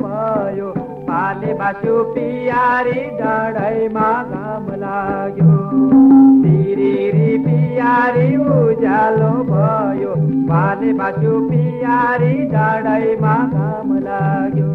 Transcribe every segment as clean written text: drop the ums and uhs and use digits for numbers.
भयो पाले बासु पियारी डाँडैमा घाम लाग्यो तिरिरी पियारी उज्यालो भयो पाले बासु पियारी डाँडैमा घाम लाग्यो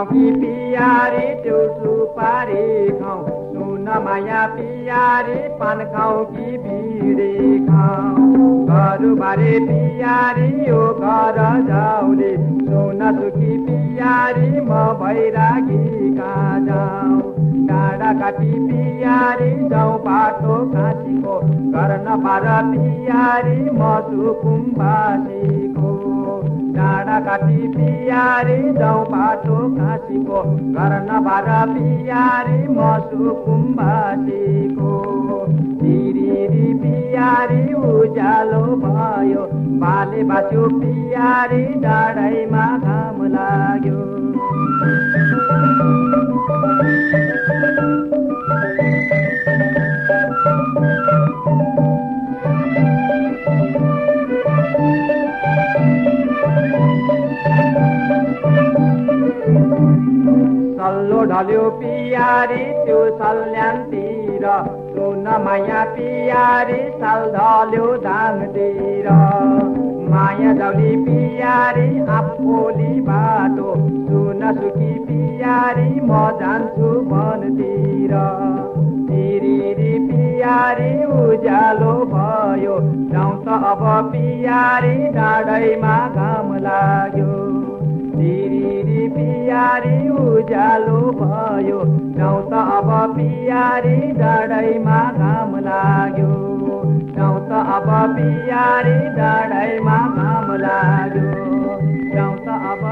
की पियारी त्यो सुपारी खाऊ सुन माया पियारी पान खाऊ कि भिडे खाऊ घरबारे पियारी यो घर जाउले सुन सुखी पियारी म भैरागी कहाँ जाऊ डाँडा काटी पियारी जाऊ बाटो काँचीको गर्न पार पियारी म सुकुम्बासीको डाँडा काटी पियारी जाऊ बाटो काँचीको गर्न पार पियारी म सुकुम्बासीको तिरिरी पियारी उज्यालो भयो बाले बाँच्यो पियारी डाँडैमा घाम लाग्यो सल्लो ढल्यो पियारी त्यो सल्यानतिर सुन माया पियारी साल ढल्यो दाङतिर माया जाउली पियारी आफोली बाटो सुन सुखी पियारी म जान्छु वनतिर तिरिरी पियारी उज्यालो भयो जाउँ त अब पियारी डाँडैमा घाम लाग्यो तिरिरी पियारी उज्यालो भयो जाउँ त अब पियारी डाँडैमा घाम लाग्यो जाउँ त अब पियारी डाँडैमा घाम लाग्यो जाउँ त अब